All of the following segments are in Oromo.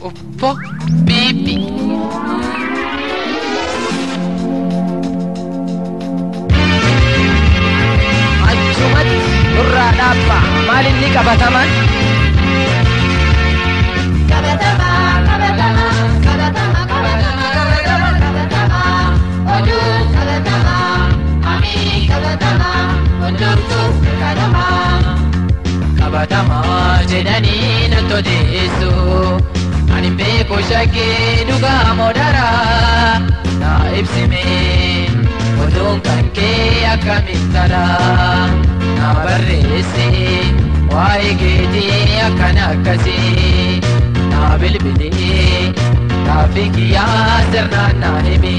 Oppo Bibi. Achumat nurra dhapha maal inni qabataman? Kabatama, kabatama, kabatama, kabatama, kabatama, kabatama, oduu kabatama, amii kabatama, hundumtu kadama. Qabatama jedhanii nutti odeessu ani beeku shakkii dhugaa modara na ibsime oduun kan kee akkamitti tala na barreesse waa'ee keetii akkan akkasii na bilbilee gaaffii kiyyaa sirnaan na himi.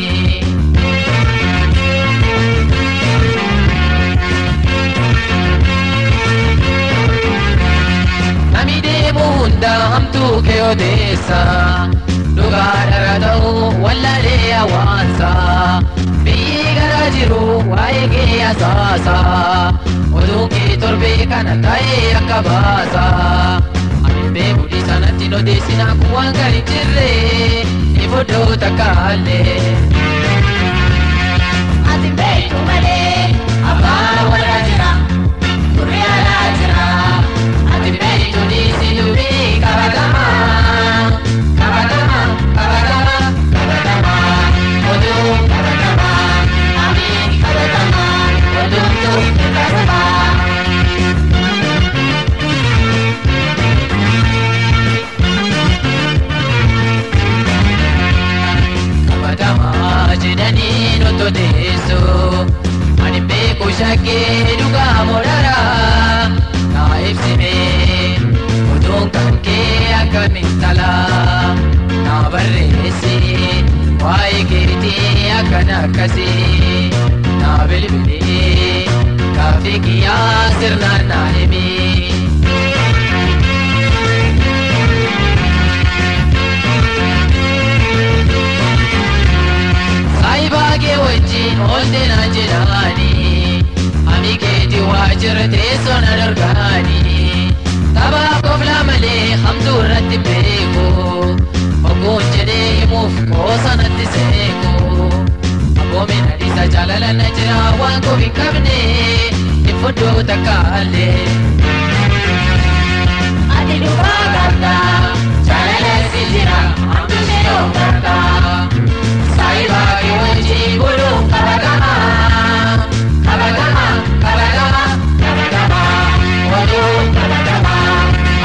Nami deemu hunda hamtuu kee odeessa dhugaa dhala ta'uu wallaalee hawaasa biyyi gara jiru waa'ee kee asaasa oduun kee torbee kana ta'ee akka baasa ani beeku dhiisanatti odeessina kun waan kan hin jirre ni fodoo takkaallee. Ati beektu malee abbaan warra jira gurri alaa jira. Ati beektu dhiisi dubbii qabatama, qabatama, qabatama, qabatama, oduu qabatama, amii qabatama, hundumtu qabatama. Qabatama jedhanii nutti odeessu ani beeku shakkii dhugaa modara na ibsime oduun kan kee akkamitti tala na barreesse waa'ee keetii akkan akkasii na bilbilee gaaffii kiyyaa sirnaan na himi. Saayibaa kee wajjin oolte naan jedhaanii amii keetii waajjira teessoo na dargaanii taphaa qofla malee hamtuu irratti beeku oguun jedhee himuuf qoosa natti seeku abboomeen adiisa jaalala na jira waan koof hin qabne hin fudhuu takkaallee. Ati dhugaa qabda, jaalala si jira, hamtu ishee yoo qabda. Saayibaa kee wajjin buluun qabatama, qabatama, qabatama, qabatama, oduu qabatama,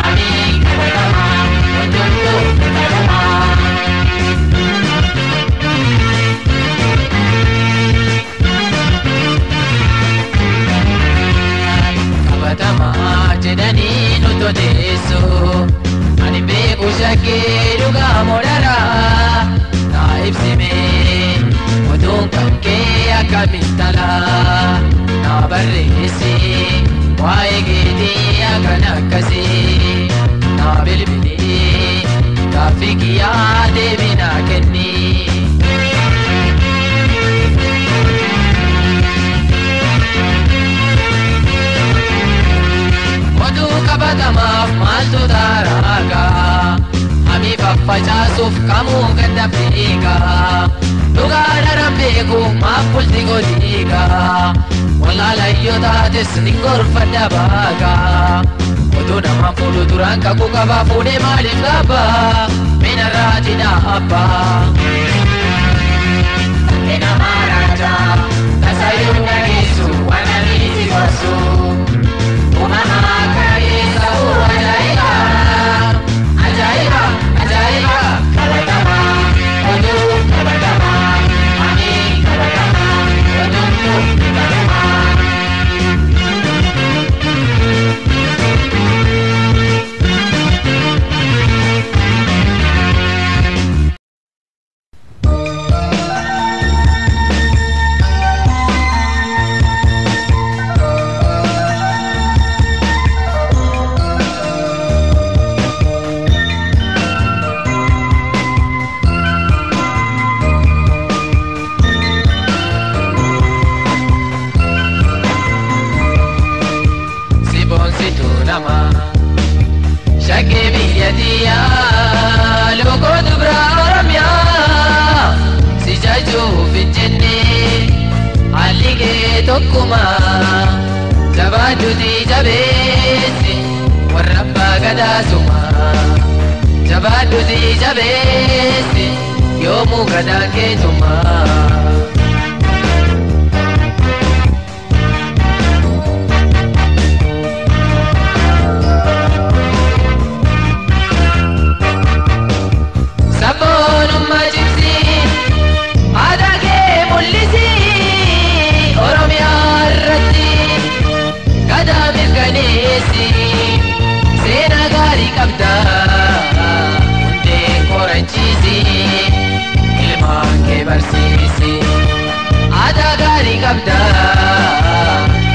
amii qabatama, hundumtu qabatama. Qabatama jedhanii nutti odeessu ani beeku shakkii dhugaa modara na ibsime oduun kan kee akkamitti tala na barreesse waa'ee keetii akkan akkasii na bilbilee gaaffii kiyyaa deebii naa kenni. Oduu qabatamaaf maaltu taaraaga amii faffacaasuuf kamuu ganda fiiga dhugaa dharan beeku maaf bulti godhiiga wallaalayyo taates ni gorfadha baaga oduu namaan fuudhu duraan kakuu qabaa fuudhee maaliif qaba minarraati dhaabba. Ati namaa raajaa, tasaayuun dhageessu, waan aniiti gorsu. Uumamaa kareessa uu ajaa'iba, ajaa'iba, ajaa'iba, qabatama, oduu qabatama, amii qabatama, hundumtu qabatama. nama shakkii biyyattiyaa tokkuma jabaadduuti jabeessi warra abbaa gadaasuma jabaadduuti jabeessi yoomuu gadaan keetuma. Sabboonummaa cimsii aadaa kee mul'isii Oromiyaa irratti gadaa mirkaneessi seenaa gaarii qabda hundee qorachiisi ilmaan kee barsiisi aadaa gaarii qabda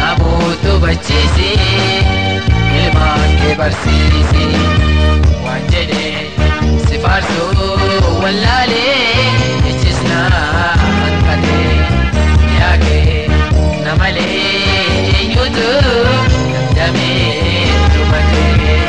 namoota hubachiisi ilmaan kee barsiisi waan jedhee si faarsuu wallaalee ejjisnaa hanqatee yaakee namalee eenyuutu damee dhumatee.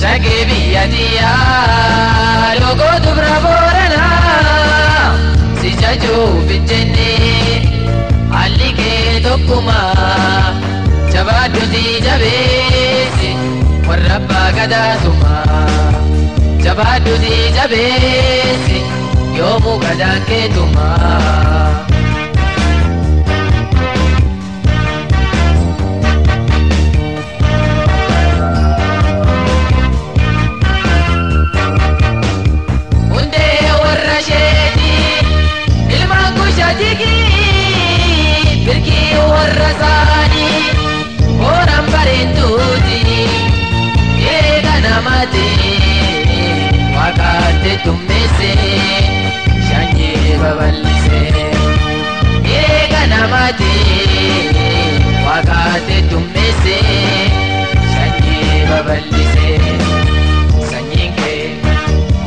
Shagee biyya diyaa logootu bira booranaa si jajuuf hin jenne haalli kee tokkuma jabaadduuti jabeessi warra abbaa gadaasuma jabaadduuti jabeessi yoomuu gadaan keetuma. Birkii warra saanii horan bareeduuti eega namaati waaqaatti tummeesse shanyii babal'ise eega namaati waaqaatti tummeesse shanyii babal'ise sanyiin kee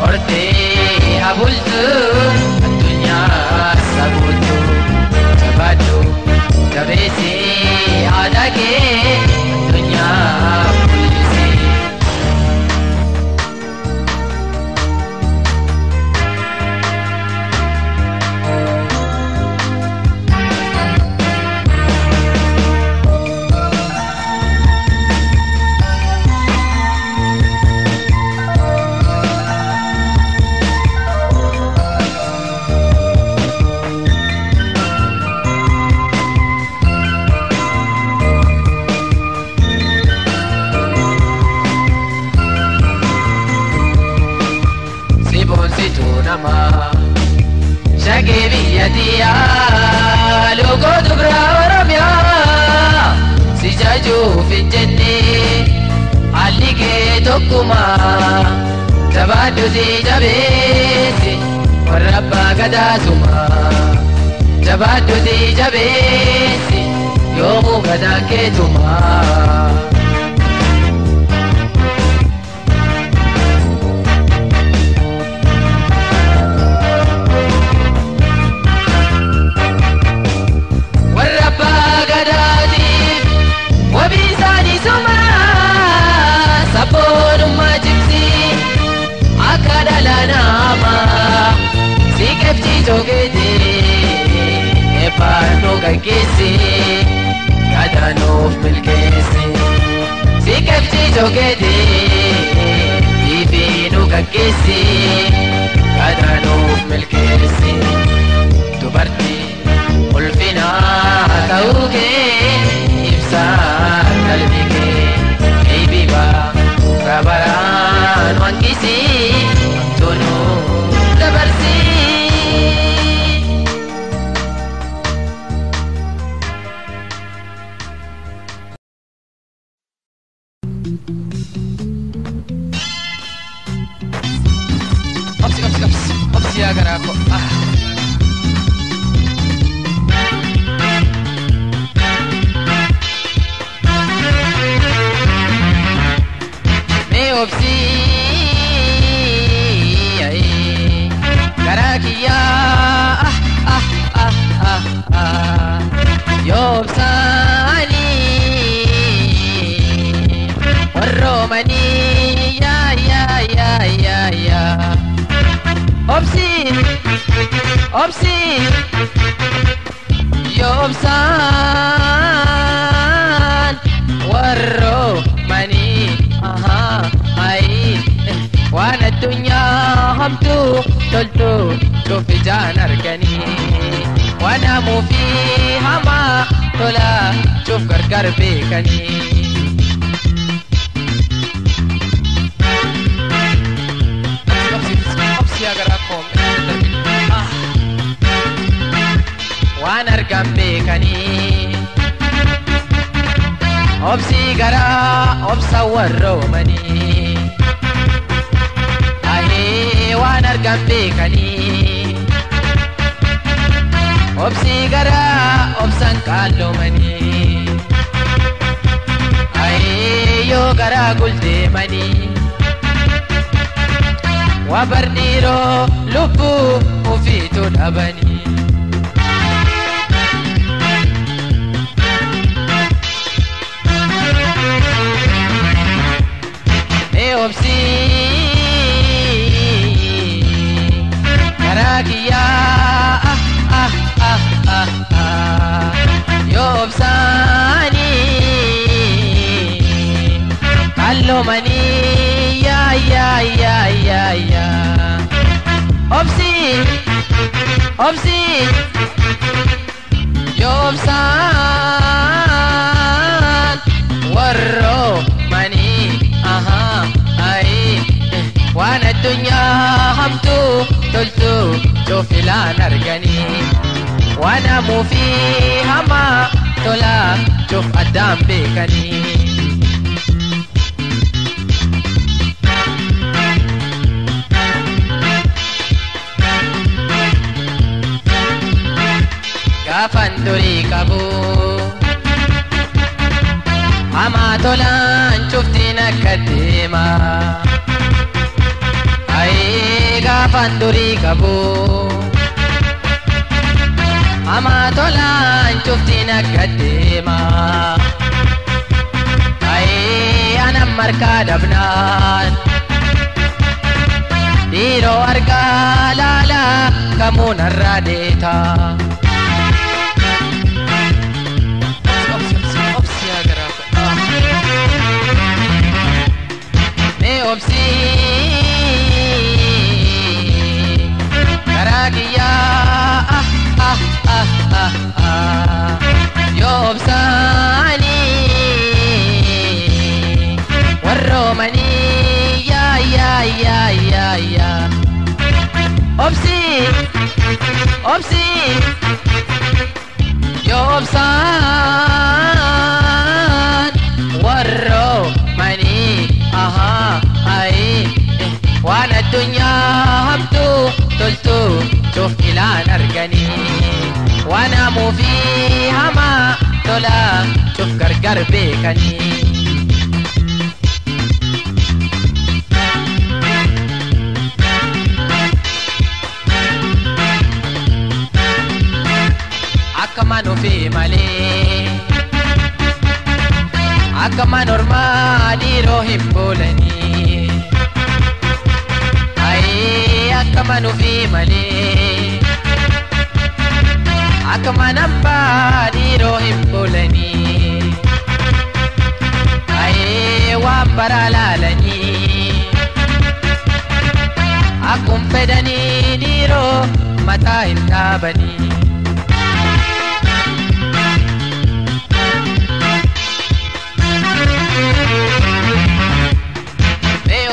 hortee habultu addunyaa sabuutu jabaaddu. jabeessi aadaa kee addunyaa mul'isi. Shagee biyya diyaa logootu bira Oromiyaa si jajuuf hin jenne haalli kee tokkuma jabaadduuti jabeessi warra abbaa gadaasuma jabaadduuti jabeessi yoomuu gadaan keetuma. Sabboonummaa cimsii akka dhala namaa si qeebsi jogeetee eebbaanoo gaggeessi yaadanuuf milkeessi si qeebsi jogeetee ifiinuu gaggeessi yaadanuuf milkeessi dubartii ulfinaa ta'uu kee ibsaa qalbii kee eebbibaa. Rabaraan wankisi tunu dabarsi. Opsi ya garako. obsi Karakiya Yobsani Warromani ya Obsi Yobsan Warromani وانا الدنيا همتو تلتو شوف جان اركني وانا مو فيها ما طلع شوف كركر بيكني أبسي أقرأكم وانا اركن بيكني أبسي قرأ أبسا والرومني وانا ارقم بيكني obsi gara obsan kalumani ayo gara gulde mani wabarniro lubu mufitu dabani obsi Karakiya Yobsani Kalumani ya Obsi Yobsan Warro mani وانا الدنيا همتو تلتو شوف لا نرقني وانا مو فيها ما طلع شوف قدام بيكني كافندوري كابو اما طلع شفتي نكديما Gafanduri kabu ama tolan chufti nakadima ay anam marka dabnan diro arga lala kamu narradeta opsi agara ne opsi Karakiya Yobsani Warromani ya Obsi Yobsan Warromani وانا الدنيا همتو تلتو شوف إلى نرقني وانا مو فيها ما طلع شوف كركر بيكني أكمانو في مالي أكمان أرمادي روحي بولني Akamanu fi mali akamanamba diro himpulani aye wambaralalani akum fedani diro mata hintabani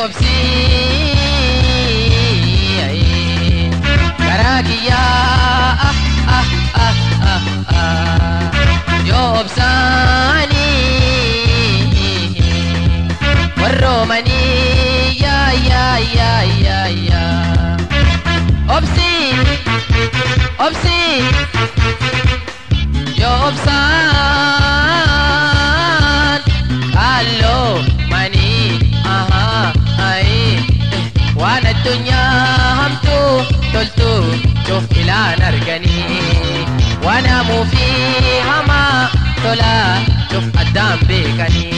obsi Karakiya Yobsani Warromani ya Obsi Yobsan Kalumani الدنيا همتو تلتو شوف إلى نرقني وانا مو فيها ما طلع شوف قدام بيكني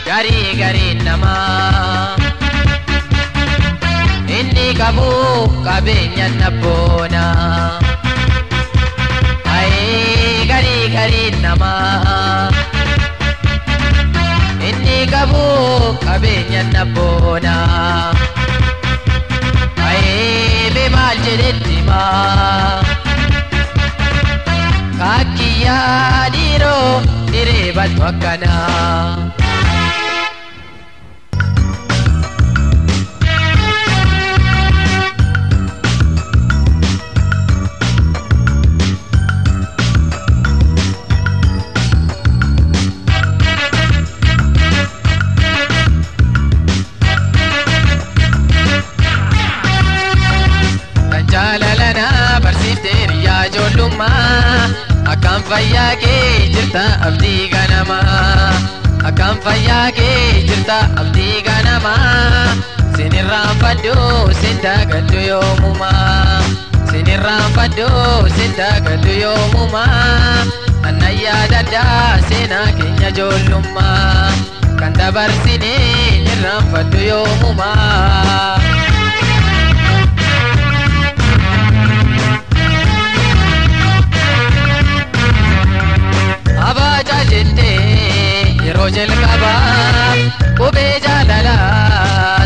gari gari nama inni kabu kabenya nabona ay gari gari nama inni kabu kabenya nabona ay be mal jedettima kakiya diro direbat wakana akam fayyake jirta abdi ganama akam fayyake jirta abdi ganama sinirran faddo sinta gaddu yomuma sinirran faddo sinta gaddu yomuma annayya dadda sena kenya jollumma kan dabarsine nirran faddu yomuma abaja jette yero jel kaba ube jalala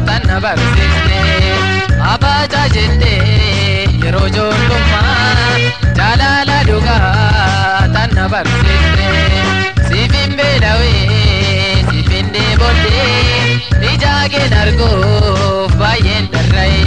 tanna barsiste abaja jette yero jollumma jalala duga tanna barsiste sifimbe dawe sifinde bodde nijage nargo bayen darrai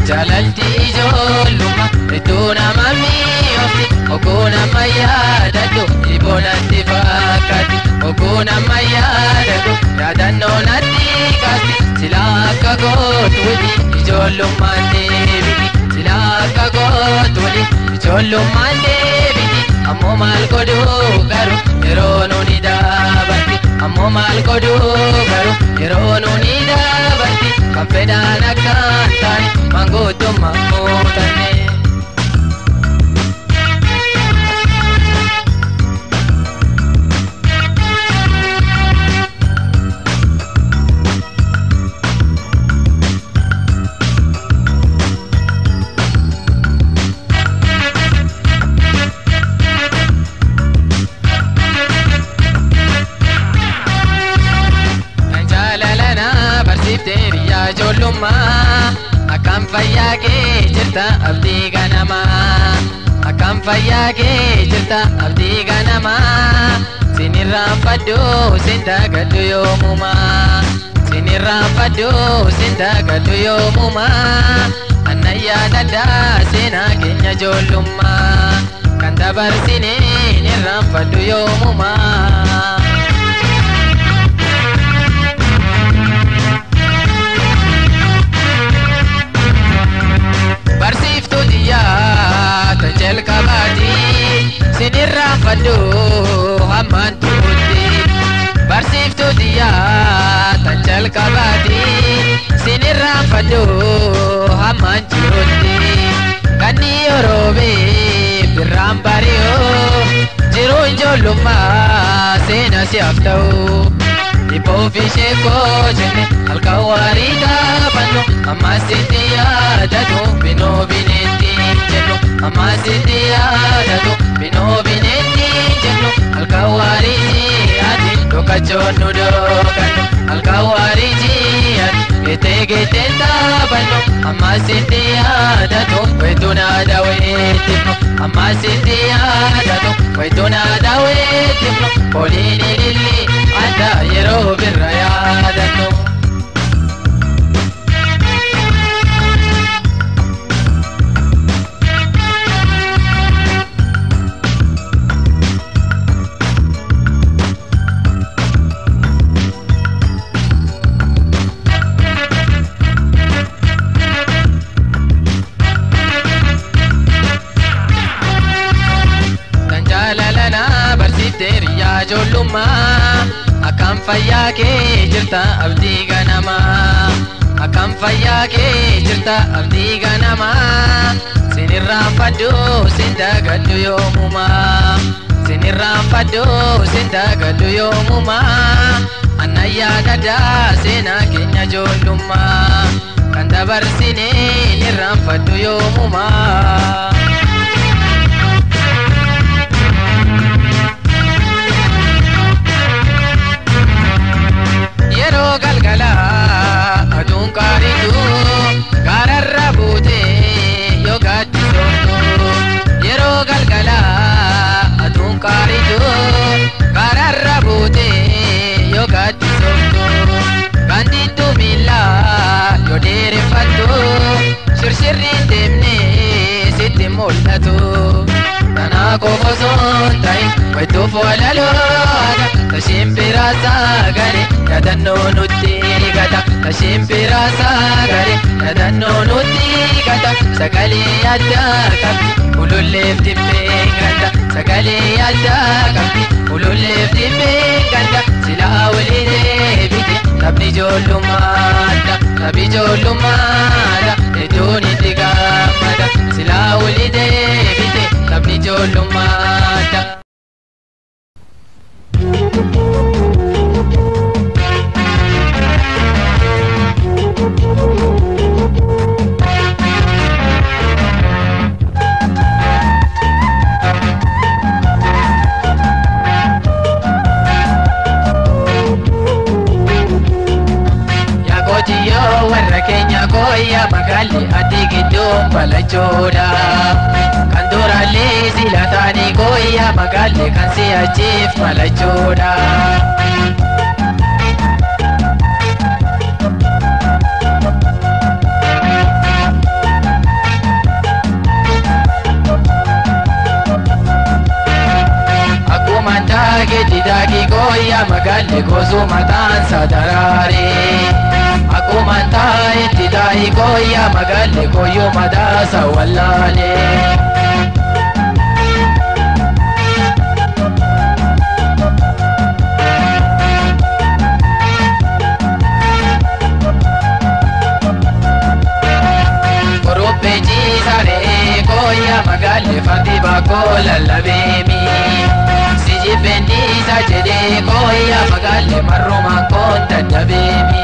jalalti jollumma etuna mami ofti okuna mayadadu ibona tifakati okuna mayadadu yadanno natikati silaka gotuli ijollumande biti silaka gotuli ijollumande biti ammo mal godu garu yeronu nidabati ammo mal godu garu yeronu nidabati kafedana kantani mangoto mamutane jollumma akam fayyake jirta abdi ganama akam fayyake jirta abdi ganama sinirran faddo sinta gaddu yomuma sinirran faddo sinta gaddu yomuma annayya dadda sena kenya jollumma kan dabarsine nirran faddu yomuma barsiftu diya tajel kabati sinirra faddu hamman tuutti barsiftu diya tajel kabati sinirra faddu hamman tuutti kanni yorobe birran bariyo jiru jollumma sena siaftau ipo fisheko jene alkawarida banno amma sitiya dadu bino bineti jenno amma sitiya dadu bino bineti jenno alkawariji adi dokachonu dokano alkawariji adi gete gete banno amma sitiya dadu waituna dawetifno amma sitiya dadu waituna dawetifno polini lili anda yero birrayadano ijoollummaa akkam fayyaa kee jirta abdii ganamaa akkam fayyaa kee jirta abdii ganamaa sinirraanfadhu sindagadhu yoomumaa sinirraanfadhu sindagadhu yoomumaa annayyaa dadaa seenaa keenya ijoollummaa kan dabarsine nirraanfadhu yoomumaa. Yeroo galgala aduun qaaritu gaararra buute yoo gaaddisoomtu yeroo galgala aduun qaaritu gaararra buute yoo gaaddisoomtu gaandiddu miila yoo dheereffattu shirshirriin deemne sitti mul'atu tanaa qofosoon ta'e wayituuf walaloodha tashimpira sagale yadannoo nutti gata tashimpira sagale yadannoo nutti gata sagalee addaa qabdi ululleef dibbee ganda sagalee addaa qabdi ululleef dibbee ganda silaa walii deebite taphni ijoollummaadha taphni ijoollummaadha iddoon itti gammada silaa walii deebite taphni ijoollummaadha. Warra keenya koya magalli ati gidduun balachoodha kan durallee silataanii koya magalli kan si'achiif malachoodha. Akkuma taage didaagi koya magalli gosu mataan sadaraaree. Akkuma taa'etti taa'ii koya magalli koyyuu madaasa wallaale. Kuruphee ciisaree koya magalli fardi bakkoo lallabeemi. Sijibbendiisa jedhee koya magalli marrumaan koon dadhabeemi.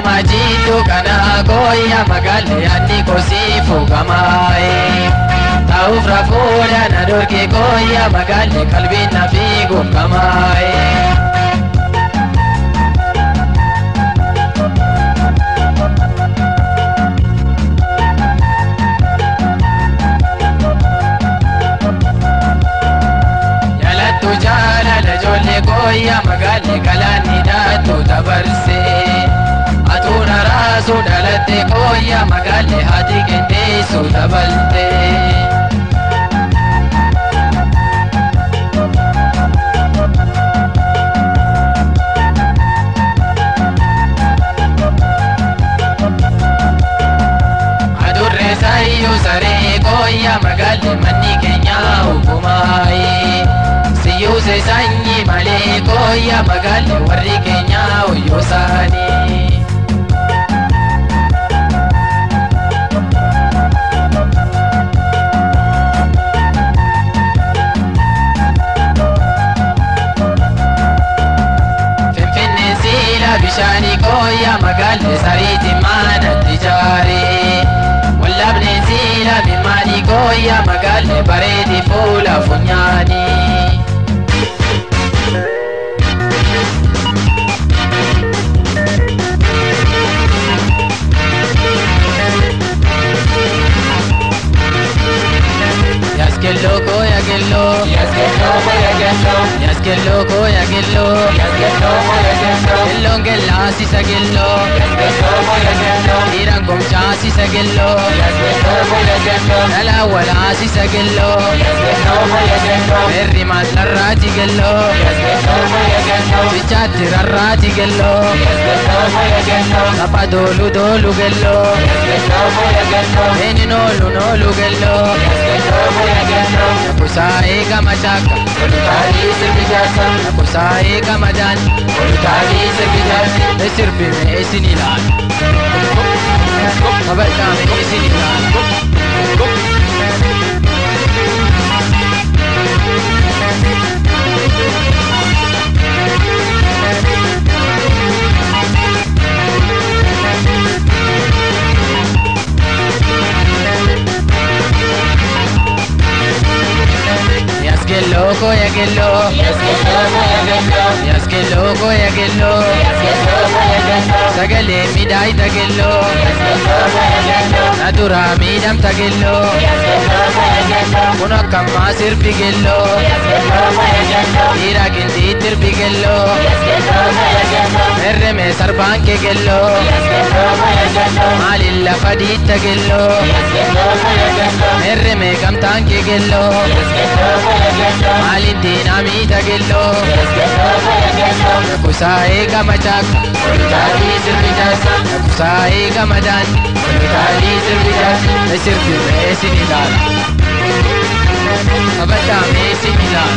Majitu kana koya magalli anni kosifu kamae tauf rafuda na dorke koya magalli kalbi na figu kamae yala tujala la jolle koya magalli kalani datu tabarse Atuna rasu dalatte koya magalli hati kendeesu dabalte. Adurre sayyu saree koya magalli manni keenya hukumaayi. Siyyuse sanyi malee koya magalli warri keenya uyyosaanii. Bishani koya magalli sariti mana tijari wallabne sila bimani koya magalli baredi fula funyani Yaskello koya gello Yaskello koya gello Yaskello koya gello Yaskello koya gello Gello sisa gello Yaskello koya gello Iran gomcha sisa gello Yaskello koya gello Nala wala sisa gello Yaskello koya gello Merri masarrati gello Ciccatti rarrati gello Sapa dolu dolu gello Eni nolu nolu gello Nakusai kama chaka Olutali sirbi jasa Nakusai kama jan Olutali sirbi jasa Sirbi me esinilal Kabata me esinilal Yasgello koyagello Yasgello koyagello Sagale midai tagello Nadura midam tagello Kuno kamma sirbi gello Ira gindi tirbi gello Merre me sarbanke gello Malilla fadita gello Merre me kamtanke gello Malintina mita gello Nakusai kama chaka Olutali sirbi jasa Nakusai kama jan Olutali sirbi jasa Sirbi me esinilal Kabata me esinilal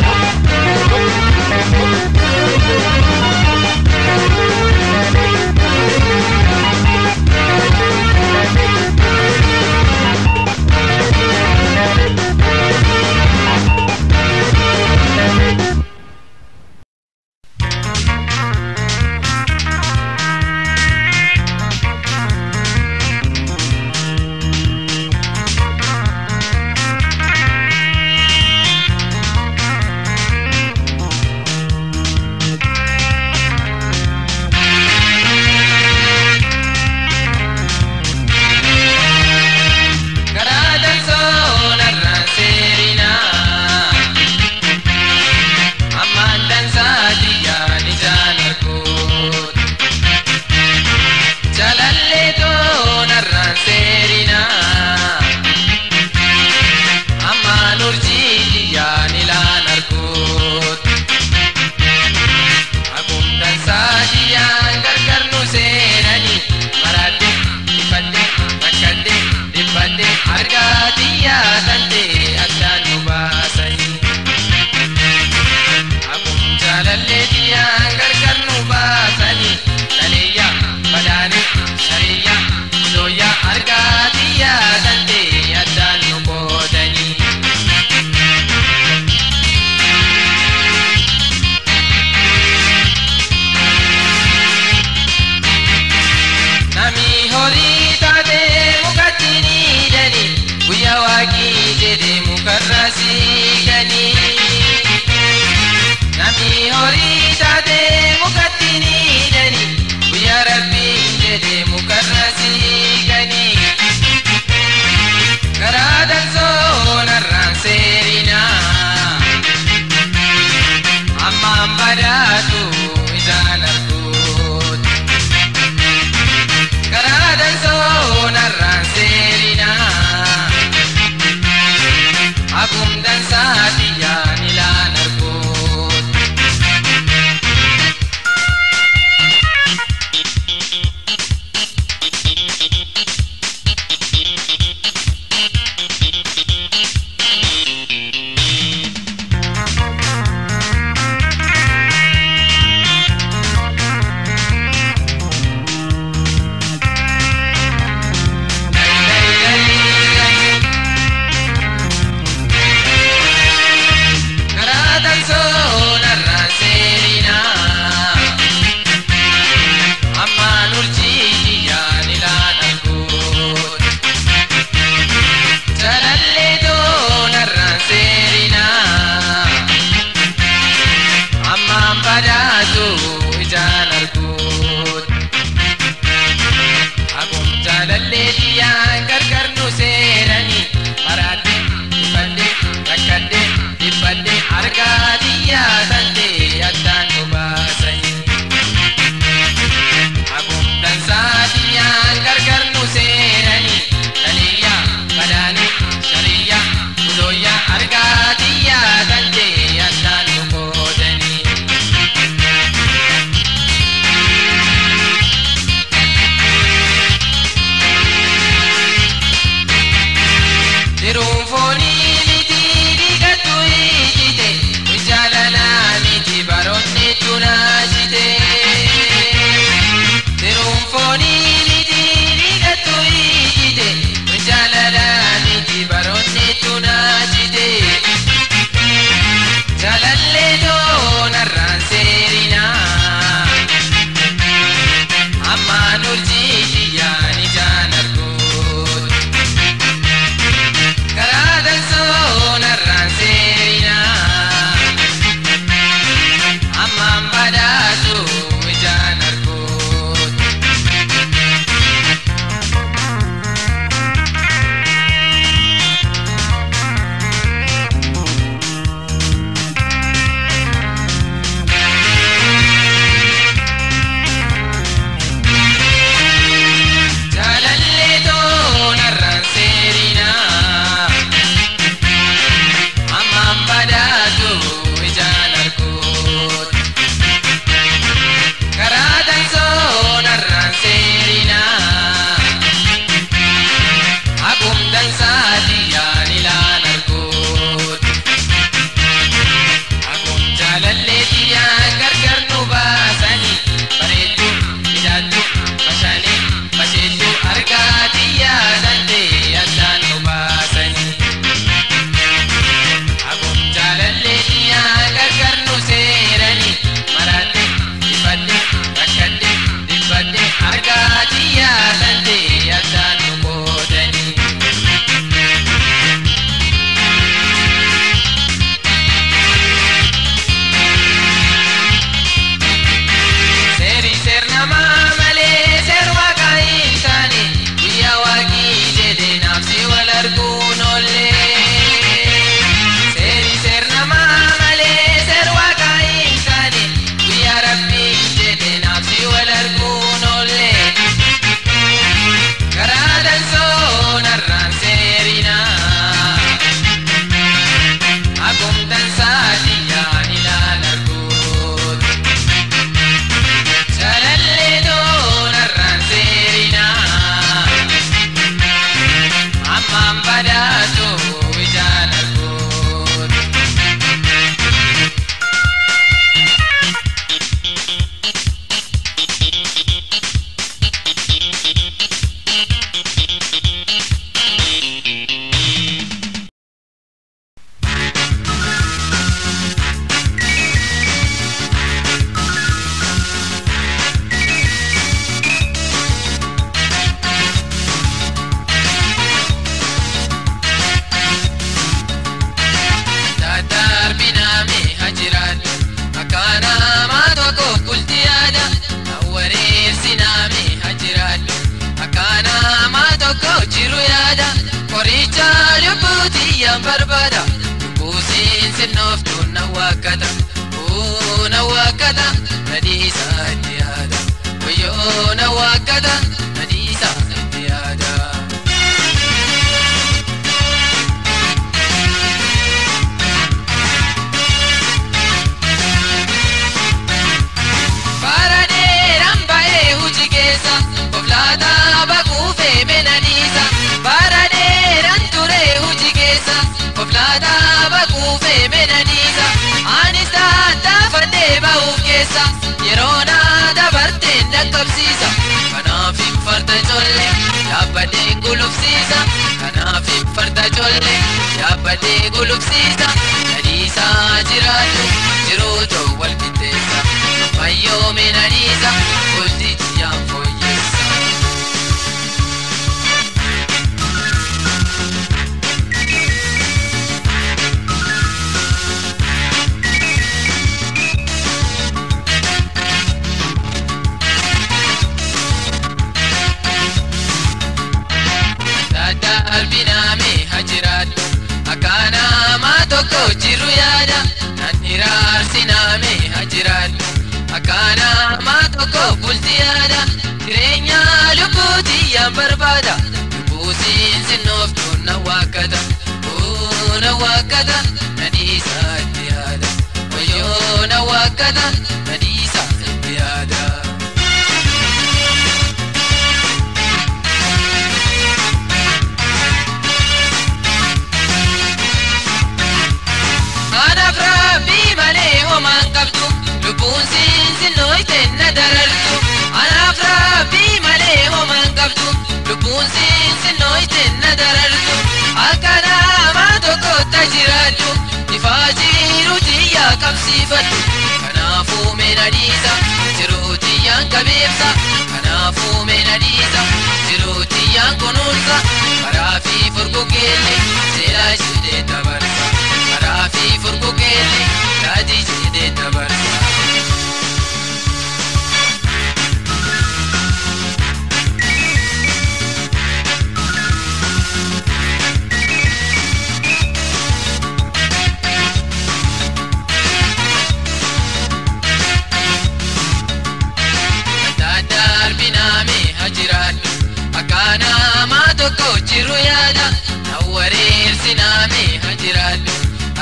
Argadia dante qoricha lubbuutii yaan barbaada buusiin sinnooftuun na waakkata na waakkata nadiisaa itti yaada wayyoo na waakkata nadiisaa itti yaada. Baradeeran ba'ee hojii keessa oflaata bakuufee menaniisa baradeeran turee hojii keessa oflaata bakuufee menaniisa anis taataafadhee ba'uuf keessa yeroo na dabarteen dhaqqabsiisa kanaaf hin farda ijoollee yaabbadheen gulufsiisa kanaaf hin farda ijoollee yaabbadhee gulufsiisa nadiisaa jiraatu jiruutu wal qixxeessa mayyoo menaniisa bultichi yaan fooyyeessa. Albinaame hajiraadhu akkaana maa tokko jiru yaada nan hiraarsiname hajiraadhu akkaana maa tokko bulti yaada jireenya lubbuutii yaan barbaada lubbuusiin sinnooftuun na waakkata na waakkata nadiisaa itti yaada wayyoo na waakkata nadiisaa itti yaada. Lubbuun sinsinnooyteen na darartu anaaf rabbii malee homaan qabdu lubbuun sinsinnooyteen na darartu akka namaa tokkotta jiraadhu ifaa jiruutiyyaan qabsiifadhu kanaafuu menadiisa jiruutiyyaan qabeebsa kanaafuu menadiisa jiruutiyyaan kunuunsa karaa fi furgugeelle seelaa jedhee dabarsa karaa fi furgugeelle daadii jedhee dabarsa. Akkaana maa tokko jiru yaada na wareersiname hajiraadhu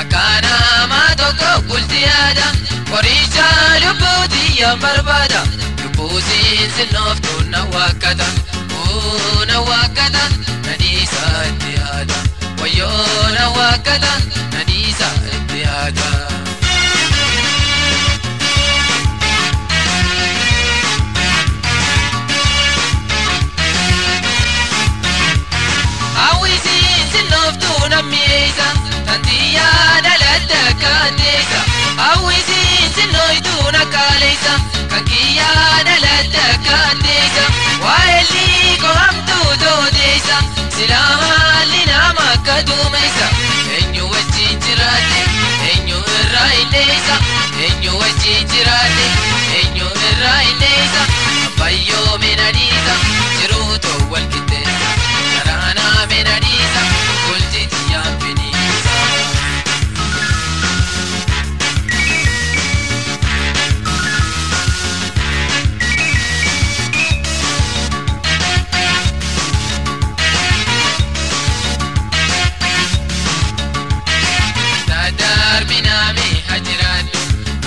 akkaana maa tokko bulti yaada qoricha lubbuutii yaan barbaada lubbuusiin sinnooftuun na waakkata na waakkata nadiisaa itti yaada wayyoo na waakkata nadiisaa itti yaada. Tantiyaa dhaladda kaateessa hawwisiin sinnooytuu na kaaleessa kankiyyaa dhaladda kaateessa waa'elli kohamtuu tooteessa silaa haalli nama akka duumessa eenyu wajjin jiraate eenyu irraa illeessa eenyu wajjin jiraate eenyu irraa illeessa abbayyoo menadiisa jiruutu wal qixxeessa karaanaa menadiisa bultiti yaan finiisa.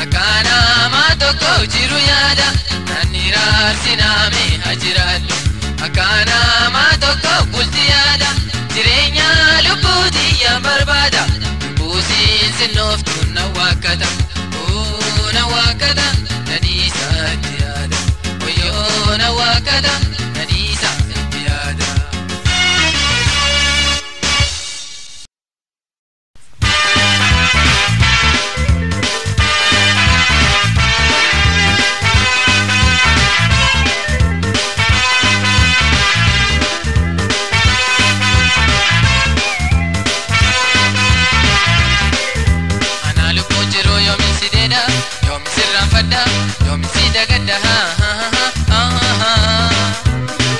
Akkaana maa tokko jiru yaada nan hiraarsiname hajiraadhu akkaana maa tokko bulti yaada jireenya lubbuutii yaan barbaada lubbuusiin sinnooftuun na waakkata na waakkata nadiisaa itti yaada wayyoo na waakkata nadiisaa itti yaada.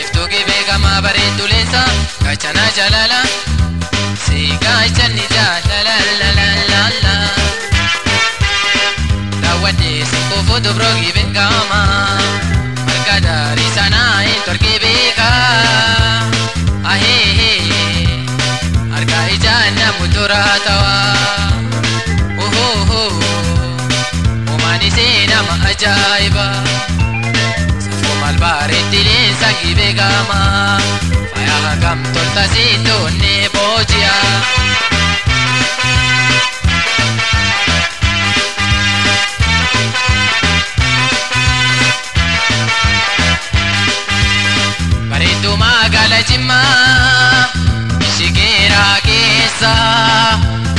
Iftuuki beekamaa bareeddu leensa gachana jalala jani ja la la la la la la Rawade sikufu dubrogi bengama Margadari sana intorki beka Ahe Arga ijana muturatawa Oh Umani sena ma ajaiba Sifo malbare tilin sagi begama Faya hagam tolta sito ne bojia Bareedu magala jimma Ishigera keessa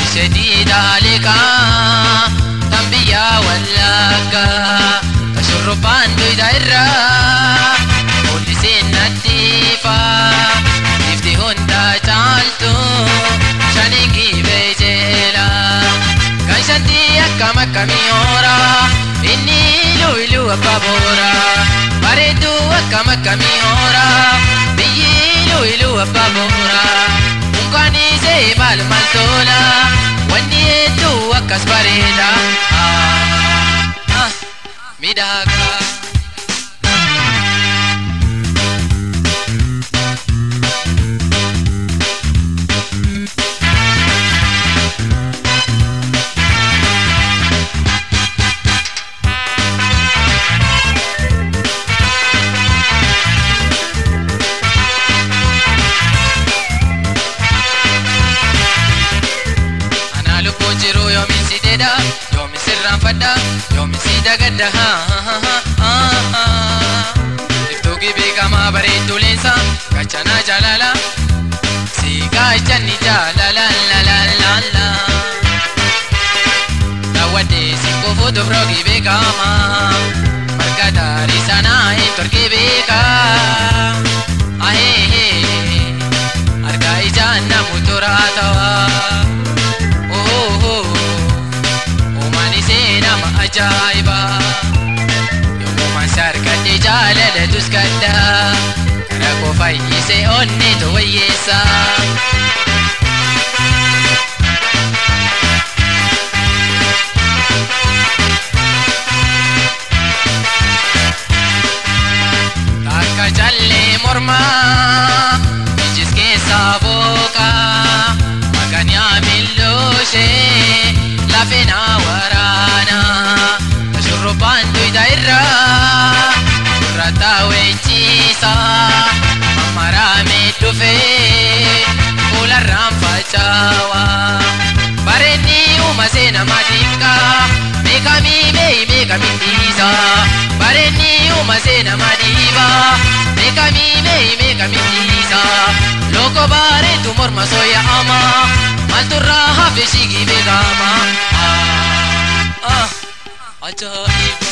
Ishedida leka Tambiya wallaga Tashurruban duyda irra Poolisiin natiifa Ifti hunda caaltu Shaningi beejela Kan shanti akkam akkamiyoora Inni ilu abba boora Bareedu akkam akkamiyoora Biyyi ilu abba boora Unkaani see maal tola Wanni hedduu akkas bareeda Midhaga Jiru yomin si deda, yomin si ramfada, yomin si dagada Iftu gibi kama bareedu leensa, gachana jalala Si gachani jalala la la la la Dawade si kufu dubro gibi kama Margadari sana intor gibi ka Ahe Arga ijana muturatawa Sena ma ajaiba Yommuu sarkadde jaalala tuskadda Karaa koo fayyise onni towayyeessa Takka jallee mormaa Ijis keessaa booqa Maqaan yaamilooshee Lafena warana Tashurruban duyda irra Urrata wechisa Mamarame dhufe Ularraan facawa Bareedni uuma seena madinka Meekami meekamindisa Bareedni uuma seena madiba Meekami meekamindisa Loko bareedu morma soya ama Malturra hafe shigi begama Ajaiba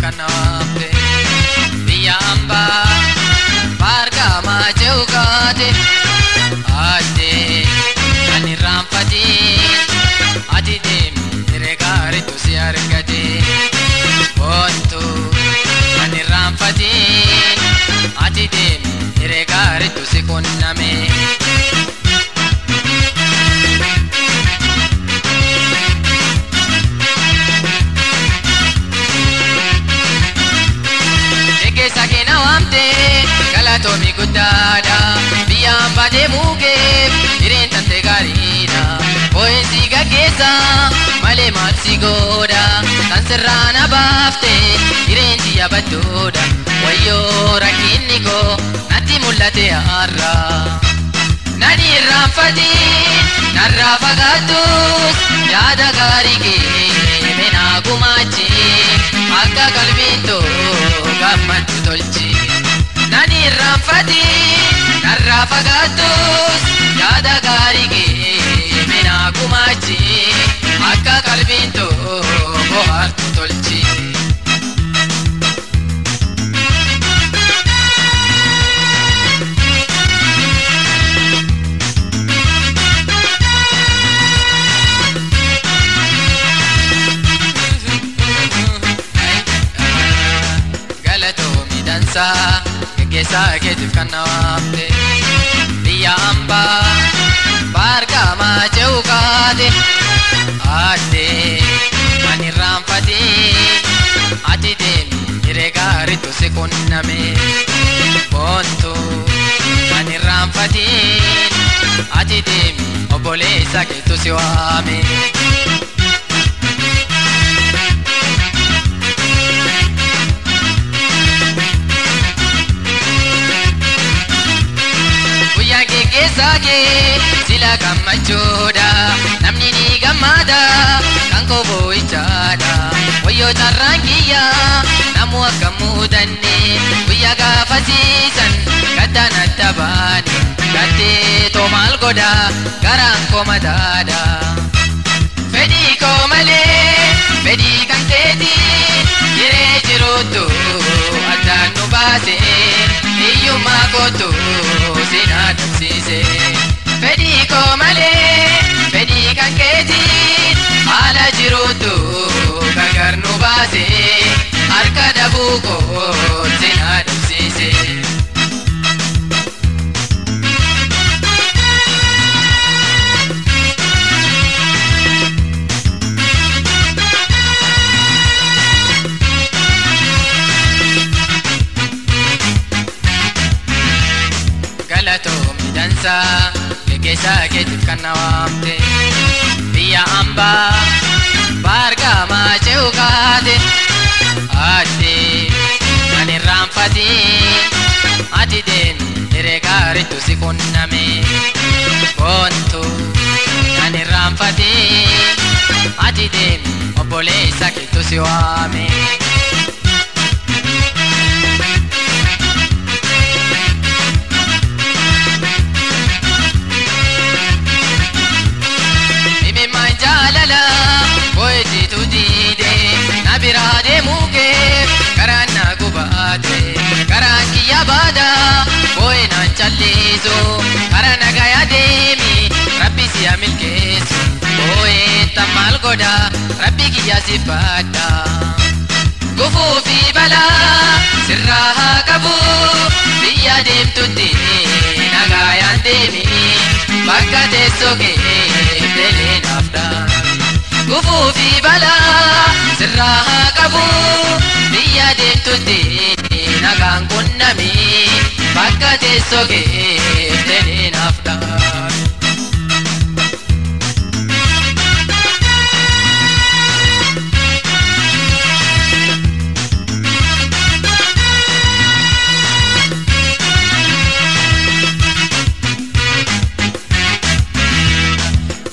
Kanamte Biya amba Barga majeugate Ate Ani rampati Ati dem Regare tu si argate Bontu Ani rampati Ati dem Regare tu si kunname Sakina wamte galatomi guddaadha biyyaan baatee muukeef jireen tante gaariidha bo'eensi gaggeessa malee maalsi godha kan sirraana baafte jireen xiyya baddoodha wayyoo rakkinni koo natti mul'ate har'a nani irraanfatiin narraa fagaattus yaada gaarii kee meenaa gumaachi akka qalbiin too gammaddu tolchi nani ramfati narra fagatus yaada gaarii mina kumachi akka qalbiin tokko hartu tolchi. Gesa ketif kanawamte biya amba barga ma jaukade ate mani rampati ati dem regari to sekonname ponto mani rampati ati dem obolesa ke to siwame. Sage sila gammachuudha namni ni gammada kan kobo ichaadha wayyo carraan kiyya namu akka muudanne guyyaa gaafasiisan gaddaan adda baane gaddee too maal godha garaan koo madaadha. Fedhii koo malee fedhii kan keeti jiree jiruutu addaan nu baase hiyyummaa kootu sinaa dhabsiise. Fedhii koo malee fedhii kan keeti haala jiruutu gargar nu baase harka dhabuu koo sinaa dhabsiise. Dansa gegesa ketif kanawamte biya amba barga ma jaukade ate mani ramfati ati dem regari to sikonname ponto mani ramfati ati dem obolesa ke to siwame. Nabirade muke karana gubate karanki yabada boy nan challizo karana gaya demi rabbi siya milkesu boy tamal goda rabbi kiya sifada gufu fi bala sirraha kabu biya dem tutti nagayan demi bakka tesoke dele nafda. Gufu fi bala sirraha kabu biya deemtutti nagaan qunnami bakka teessoo keeftanii naaf dhaab.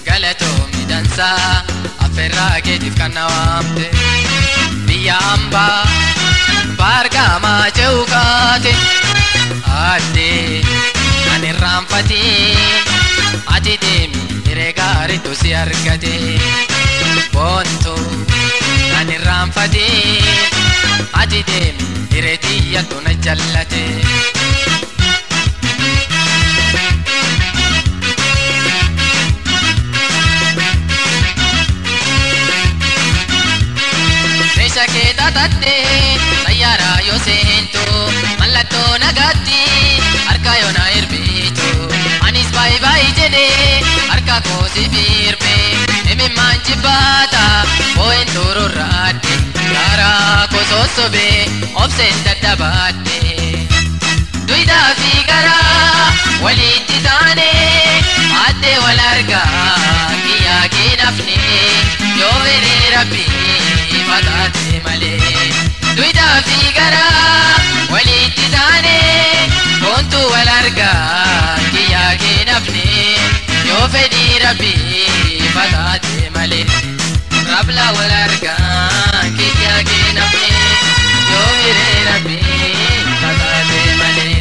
Galatoomi dansaa afeerraa keetiif kan nawaamte biyya hambaa baargamaa ce'u kaate addee kan irraanfatiin ati deemi hiree gaariitu si argate boontuu kan irraanfatiin ati deemi hiree xiyyattu na jallate. Ke tatate sayara yo sento mallato nagatti arka yo na irbitu anis bye bye jede arka ko si firme emi manchi bata boen turu rate kara ko sosobe obsen dadabate duida figara waliti tane ate walarga kiya kinafne yo vere rabbi fatate male duida figara waliti tane kontu walarga kiya kinafne yo fedi rabbi fatate male rabla walarga kiya kinafne yo vere rabbi fatate male.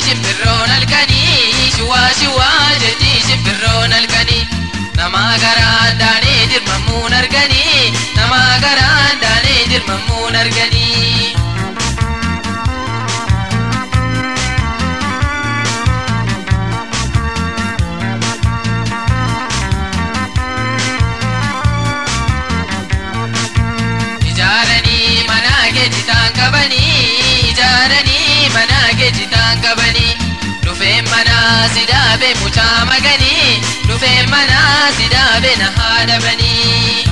shimbirroon halkanii shuwaa shuwaa jetti shimbirroon halkanii nama garaan daanee dirmamuun arganii nama garaan daanee dirmamuun arganii. Ijaaranii mana geejitaan qabanii ijaaranii mana geejitaan qabanii dhufeen mana sidaabe mucaa maganii dhufeen mana sidaabe na haadhabanii.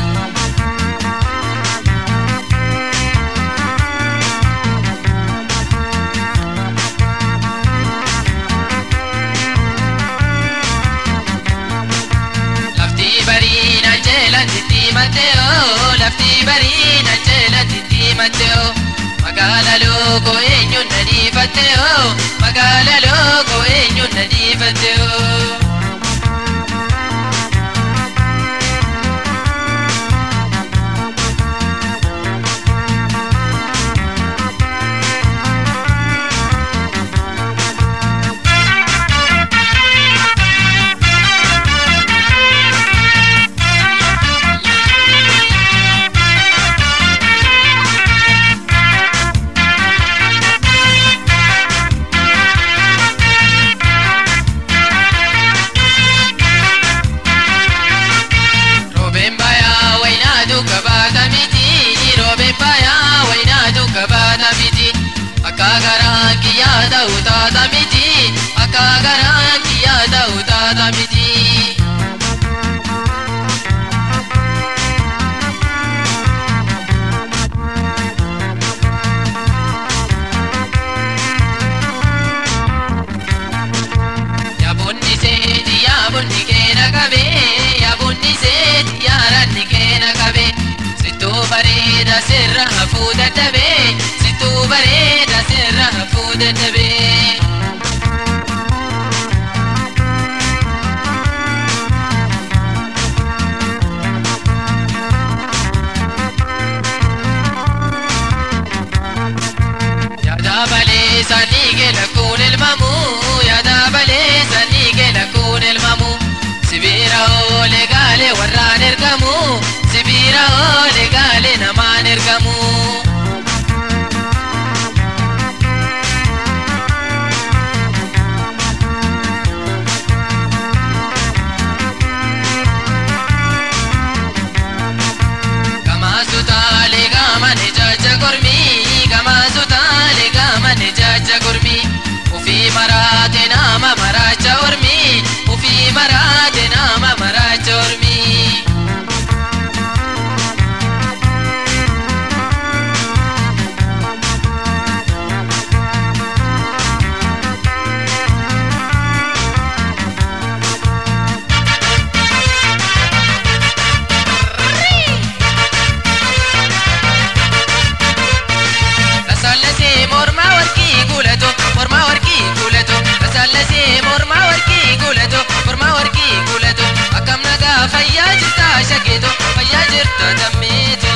Lafti bariin anjeelan titti Matteo lafti bariin anjeelan titti Matteo magaala lookoo eenyuun na dhiifatteo magaala lookoo eenyuun na dhiifatteo. Akka garaan kiyyaa ta'u taata miti akka garaan kiyyaa ta'u taata miti. Yaabonni seeti yaabonni keena qabe yaabonni seeti yaaranni keena qabe sittuu bareeda sirra hafuu dadhabe sittuu bareeda sirra hafuu dadhabe. Yaada balee sanii keela kun ilmamu yaada balee sanii keela kun ilmamu sibiira oolee gaalee warraan ergamu sibiira oolee gaalee namaan ergamu. Ufii maraate nama maraacha ormi ufii maraate nama maraacha ormi. Rasallasee morma warqii guulato morma warqii guulato rasallasee morma warqii guulato morma warqii guulato akkam nagaa fayyaa jirta shakeeto fayyaa jirta dammeeto.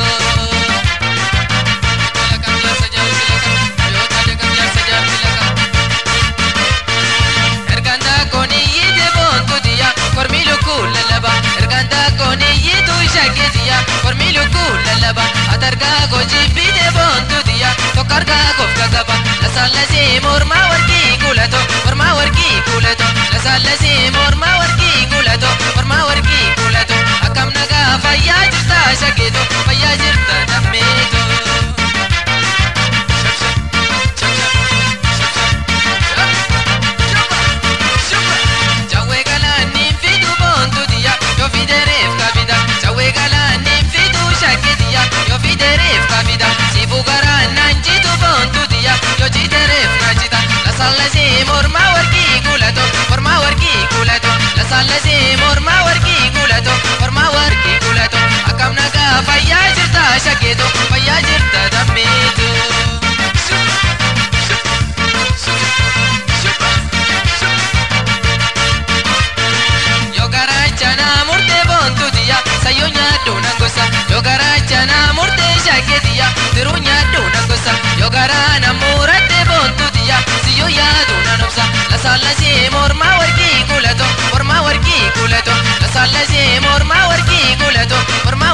Ergaan takkoon iyyite boontu diya kormi lukkuu lallaba ergaan takkoon iyyitu shakeetiya kormi lukkuu lallaba atargaa gojibbite boontu diya tokkargaa kofka qaba lasallasee morma warqii guulato morma warqii guulato lasallasee morma warqii guulato morma warqii guulato akkam nagaa fayyaa jirta shakeeto fayyaa jirta dammeeto. Jawwee galaanniin fidu boontu diya yoo fidereef kabida jawwee galaanniin fidu shakeetiya yoo fidereef kabida siifuu garaan naan jitu boontu diya yoo jitereef naajita lasallasee morma warqii guulato morma warqii guulato lasallasee morma warqii guulato morma warqii guulato akkam nagaa fayyaa jirta shakeeto fayyaa jirta dammeeto. Yoo garaacha naa murtee boontu diya sayyoo nyaaddu nan gosa yoo garaacha naa murtee shakeetiya tiruu nyaaddu nan gosa yoo garaa na murattee boontu diya siyyoo yaadu nan obsa لسالسي مورما ورقي قولتو ورما ورقي قولتو لسالسي مورما ورقي قولتو ورما